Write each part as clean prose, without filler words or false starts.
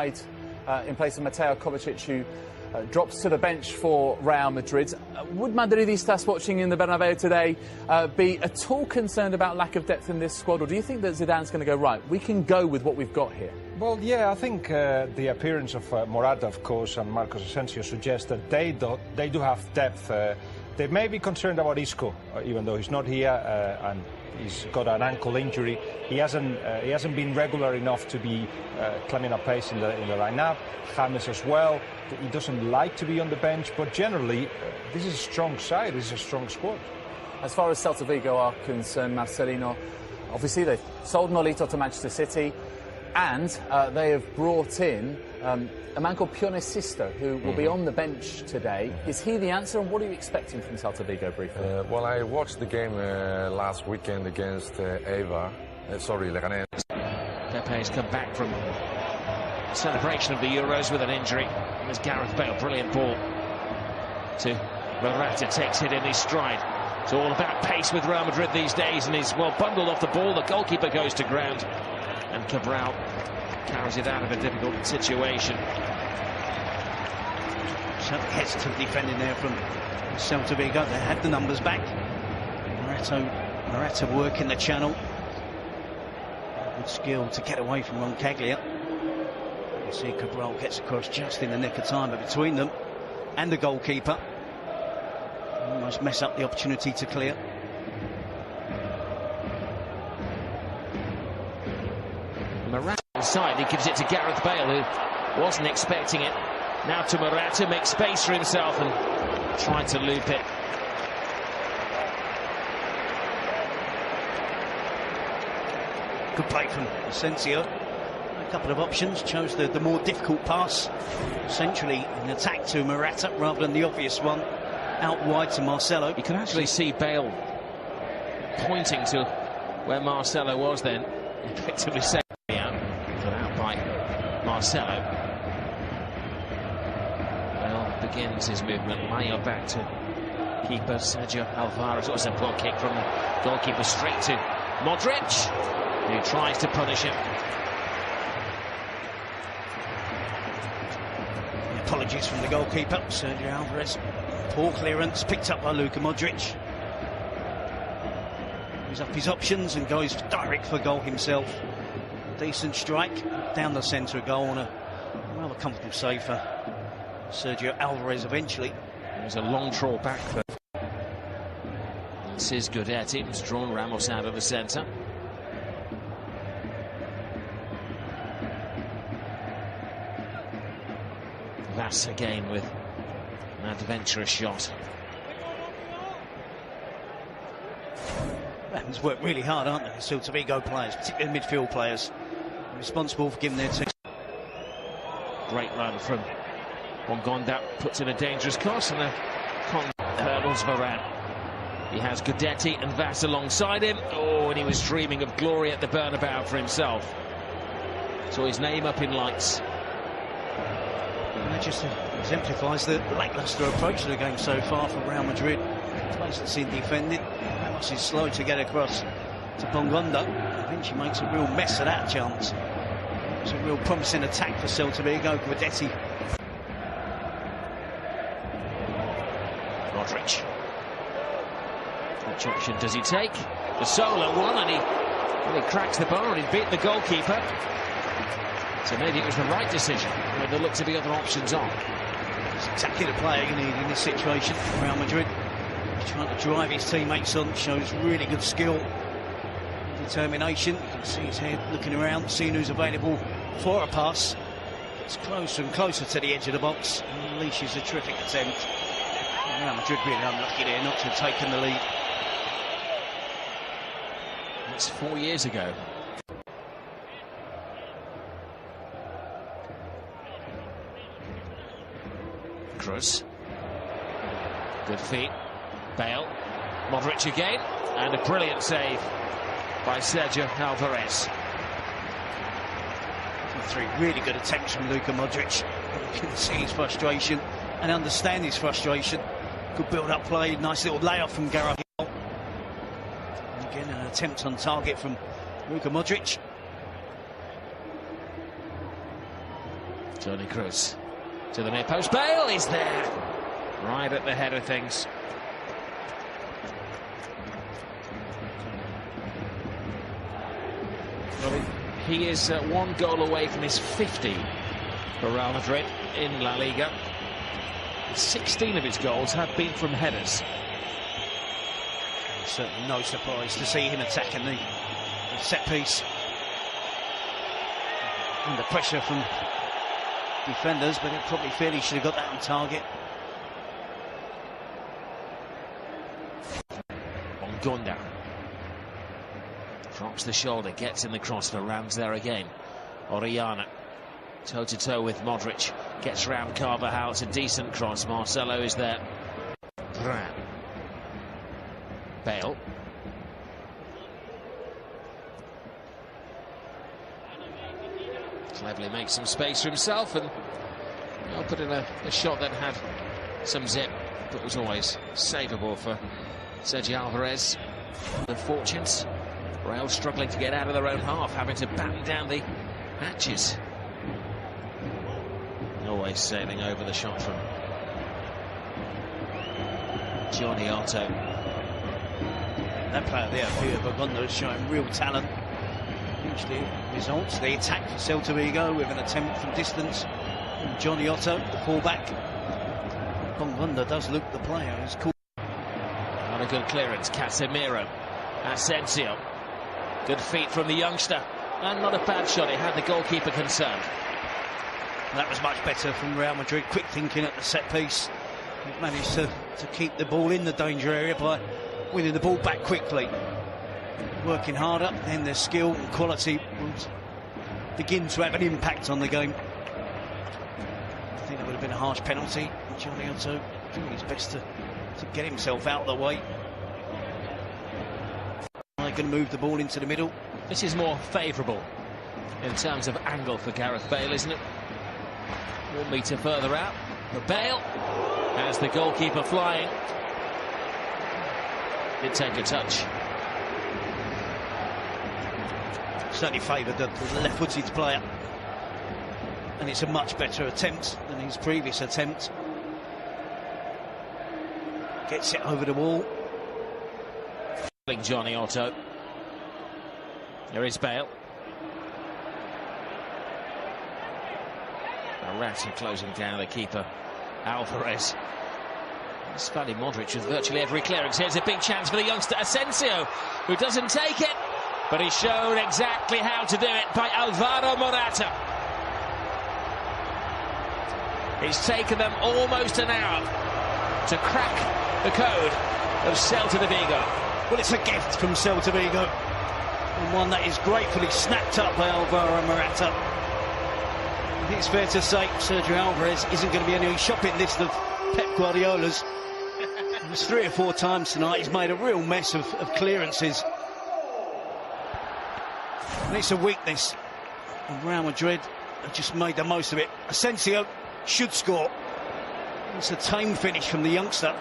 in place of Mateo Kovacic, who drops to the bench for Real Madrid. Would Madridistas watching in the Bernabeu today be at all concerned about lack of depth in this squad, or do you think that Zidane's going to go, right, we can go with what we've got here? Well, yeah, I think the appearance of Morata, of course, and Marcos Asensio suggests that they do have depth. They may be concerned about Isco, even though he's not here and he's got an ankle injury. He hasn't been regular enough to be climbing up pace in the lineup. James as well. He doesn't like to be on the bench, but generally, this is a strong side. This is a strong squad. As far as Celta Vigo are concerned, Marcelino, obviously they've sold Nolito to Manchester City, and they have brought in a man called Pione Sisto, who will be on the bench today. Is he the answer, and what are you expecting from Celta Vigo briefly? Well, I watched the game last weekend against Leganés. Pepe's come back from celebration of the Euros with an injury. It was Gareth Bale, brilliant ball to Morata, takes it in his stride. It's all about pace with Real Madrid these days, and he's well bundled off the ball. The goalkeeper goes to ground, and Cabral carries it out of a difficult situation. Certainly hesitant defending there from Celta Vigo. They had the numbers back. Morata working the channel. Good skill to get away from Roncaglia. You see Cabral gets across just in the nick of time, but between them and the goalkeeper, almost mess up the opportunity to clear. Morata inside, he gives it to Gareth Bale, who wasn't expecting it. Now to Morata, makes space for himself and tried to loop it. Good play from Asensio. A couple of options, chose the more difficult pass. Centrally an attack to Morata rather than the obvious one out wide to Marcelo. You can actually see Bale pointing to where Marcelo was then, effectively saying put out by Marcelo. Bale begins his movement. Mayo back to keeper Sergio Alvarez. It was a poor kick from the goalkeeper straight to Modric, who tries to punish him. Apologies from the goalkeeper, Sergio Alvarez. Poor clearance, picked up by Luka Modric. He's up his options and goes direct for goal himself. Decent strike down the centre of goal, and a rather comfortable save for Sergio Alvarez eventually. There's a long trawl back for this is Gudetti, who's drawn Ramos out of the centre. Vass again with an adventurous shot. He's worked really hard, aren't they? Celta Vigo players, particularly midfield players, responsible for giving their team. Great run from Bongonda, puts in a dangerous cross, and hurdles Varane. He has Gudetti and Vass alongside him. Oh, and he was dreaming of glory at the Bernabeu for himself. Saw his name up in lights. That just exemplifies the lacklustre approach to the game so far from Real Madrid. Places in defending. Ramos is slow to get across to Bongonda. Eventually makes a real mess of that chance. It's a real promising attack for Celta Vigo. Gudetti. Modric. Which option does he take? The solo one, and he cracks the bar, and he beat the goalkeeper. So maybe it was the right decision, but there look to be other options on. It's exactly the player you need in this situation. Real Madrid He's trying to drive his teammates on, shows really good skill, determination. You can see his head looking around, seeing who's available for a pass. Gets closer and closer to the edge of the box and unleashes a terrific attempt. Real Madrid really unlucky there not to have taken the lead. That's 4 years ago. Cruz. Good feet. Bale. Modric again. And a brilliant save by Sergio Alvarez. 3 really good attempts from Luka Modric. You can see his frustration and understand his frustration. Good build-up play, nice little layoff from Gareth. And again, an attempt on target from Luka Modric. Toni Kroos to the near post. Bale is there, right at the head of things. Well, he is 1 goal away from his 50 for Real Madrid in La Liga. 16 of his goals have been from headers. Certainly no surprise to see him attacking the set piece. Under pressure from defenders, but it probably feel he should have got that on target. Ongunda drops the shoulder, gets in the cross for Rams there again. Orellana toe-to-toe with Modric, gets round Carvajal. It's a decent cross. Marcelo is there. Bale. Cleverly makes some space for himself and put in a shot that had some zip, but was always savable for Sergio Alvarez. The fortunes, Real struggling to get out of their own half, having to batten down the hatches. Always sailing over the shot from Johnny Otto. That player there, Pia Bogonda, is showing real talent. Hugely results. The attack for Celta Vigo with an attempt from distance. And Johnny Otto, the fullback. Bogonda does look the player. He's cool. Not a good clearance. Casemiro. Asensio. Good feet from the youngster. And not a bad shot. It had the goalkeeper concerned. That was much better from Real Madrid. Quick thinking at the set piece. He managed to keep the ball in the danger area by winning the ball back quickly. Working harder, then their skill and quality will begin to have an impact on the game. I think that would have been a harsh penalty. Johnny Otto doing his best to get himself out of the way. They're going to move the ball into the middle. This is more favourable in terms of angle for Gareth Bale, isn't it? 1 metre further out. But Bale has the goalkeeper flying. Did take a touch. Certainly favoured the left-footed player. And it's a much better attempt than his previous attempt. Gets it over the wall. Johnny Otto. There is Bale. Morata closing down the keeper, Alvarez. Spanish Modric with virtually every clearance. Here's a big chance for the youngster Asensio, who doesn't take it, but he's shown exactly how to do it by Alvaro Morata. It's taken them almost an hour to crack the code of Celta de Vigo. Well, it's a gift from Celta Vigo, and one that is gratefully snapped up by Alvaro Morata. I think it's fair to say Sergio Alvarez isn't going to be any shopping list of Pep Guardiola's. It was 3 or 4 times tonight. He's made a real mess of clearances. And it's a weakness. And Real Madrid have just made the most of it. Asensio should score. It's a tame finish from the youngster,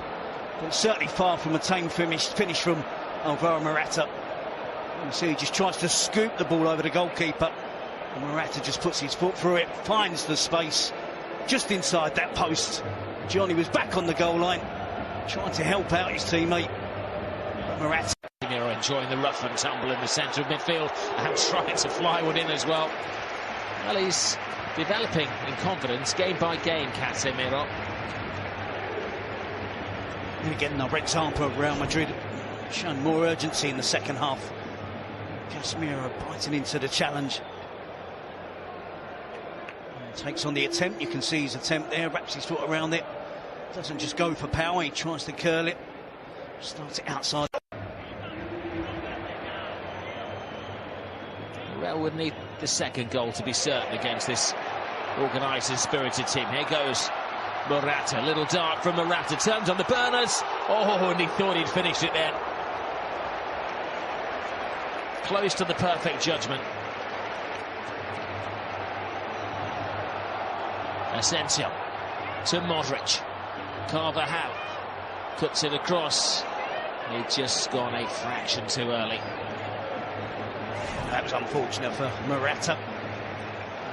but certainly far from a tame finish from Alvaro Morata. You see, he just tries to scoop the ball over the goalkeeper. And Morata just puts his foot through it, finds the space just inside that post. Johnny was back on the goal line, trying to help out his teammate. But Morata enjoying the rough and tumble in the centre of midfield and trying to fly one in as well. Well, he's developing in confidence game by game, Casemiro. And again, another example of Real Madrid showing more urgency in the second half. Casemiro biting into the challenge. Takes on the attempt. You can see his attempt there, wraps his foot around it. Doesn't just go for power, he tries to curl it. Starts it outside. Real would need the second goal to be certain against this organised and spirited team. Here goes Morata. Little dart from Morata. Turns on the burners. Oh, and he thought he'd finished it then. Close to the perfect judgment. Asensio to Modric. Carvajal cuts it across. He'd just gone a fraction too early. That was unfortunate for Morata.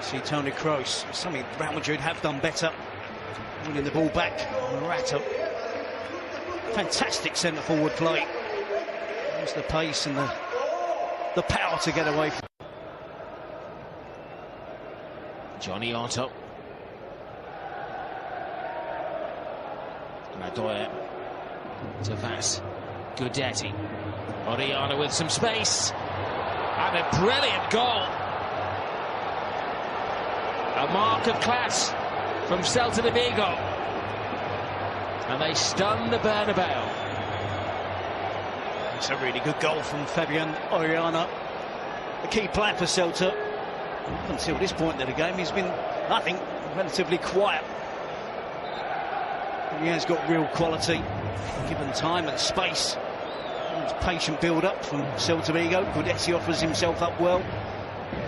See Toni Kroos, something Real Madrid have done better. Winning the ball back. Morata. Fantastic centre-forward play. There's the pace and the power to get away from. Johnny Otto. Madoya to Vas. Gudetti. Oriana with some space. And a brilliant goal. A mark of class from Celta de Vigo. And they stun the Bernabeu. It's a really good goal from Fabian Oriana. The key player for Celta. Up until this point of the game, he's been, I think, relatively quiet. He has got real quality, given time and space. Patient build-up from Celta Vigo. Gudetti offers himself up well.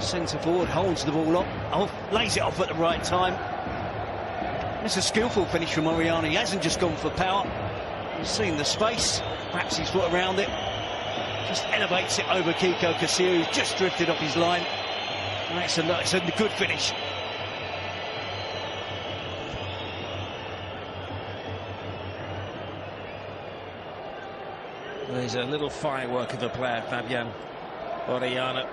Centre forward holds the ball off, lays it off at the right time. It's a skillful finish from Oriana. He hasn't just gone for power. He's seen the space, wraps his foot around it, just elevates it over Kiko Casilla, who's just drifted off his line. And it's a good finish. There's a little firework of a player, Fabian Oriana.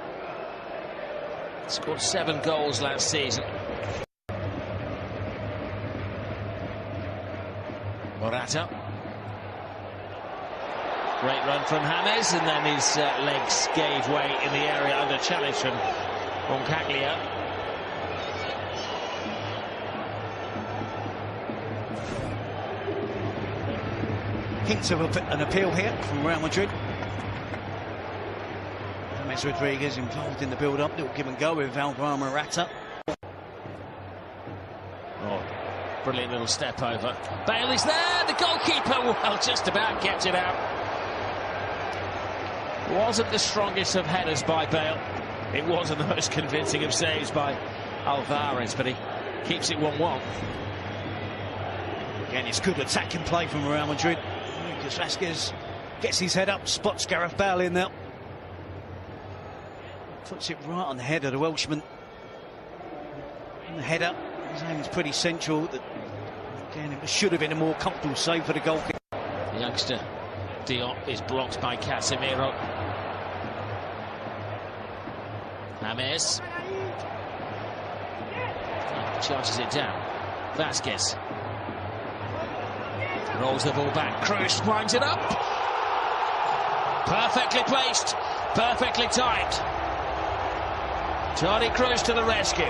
Scored 7 goals last season. Morata. Great run from James, and then his legs gave way in the area under challenge from Roncaglia. Hints of an appeal here from Real Madrid. James Rodriguez involved in the build-up. Little give and go with Alvaro Morata. Oh, brilliant little step over. Bale is there. The goalkeeper, well, just about kept it out. Wasn't the strongest of headers by Bale. It wasn't the most convincing of saves by Alvarez, but he keeps it 1-1. Again, it's good attacking play from Real Madrid. Lucas Vázquez gets his head up, spots Gareth Bale in there. Puts it right on the head of the Welshman. And the header, his aim is pretty central. Again, it should have been a more comfortable save for the goalkeeper. The youngster Diop is blocked by Casemiro. James charges it down. Vázquez rolls the ball back. Kroos winds it up. Perfectly placed, perfectly timed. Toni Kroos to the rescue.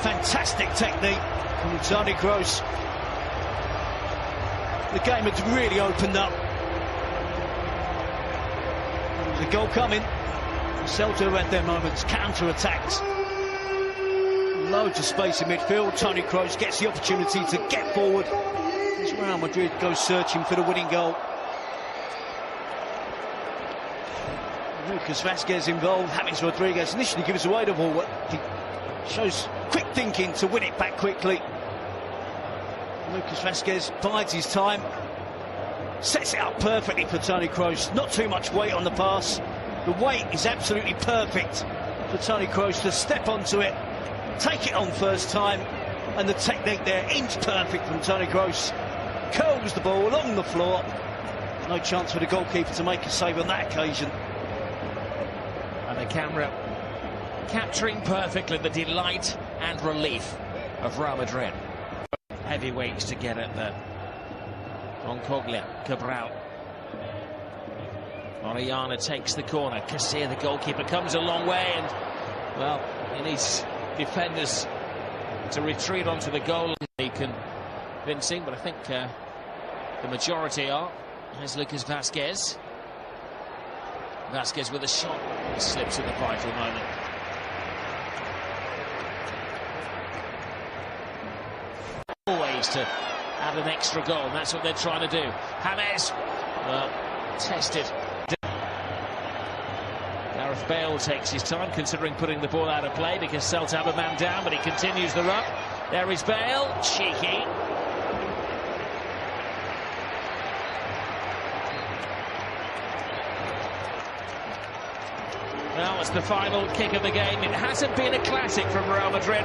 Fantastic technique from Toni Kroos. The game had really opened up. The goal coming. Celta had their moments, counter-attacks. Loads of space in midfield. Toni Kroos gets the opportunity to get forward as Real Madrid goes searching for the winning goal. Lucas Vázquez involved. James Rodriguez initially gives away the ball. He shows quick thinking to win it back quickly. Lucas Vázquez bides his time. Sets it up perfectly for Toni Kroos. Not too much weight on the pass. The weight is absolutely perfect for Toni Kroos to step onto it, take it on first time, and the technique there, inch perfect from Toni Kroos. Curls the ball along the floor. No chance for the goalkeeper to make a save on that occasion. And the camera capturing perfectly the delight and relief of Real Madrid. Heavyweights to get at the Roncaglia, Cabral. Oriana takes the corner. Casilla, the goalkeeper, comes a long way, and well, he needs defenders to retreat onto the goal. He convincing, but I think the majority are. Here's Lucas Vázquez. Vázquez with a shot, slips at the vital moment. Always to add an extra goal, and that's what they're trying to do. James, tested. Gareth Bale takes his time, considering putting the ball out of play, because Celta have a man down, but he continues the run. There is Bale, cheeky. Well, it's the final kick of the game. It hasn't been a classic from Real Madrid.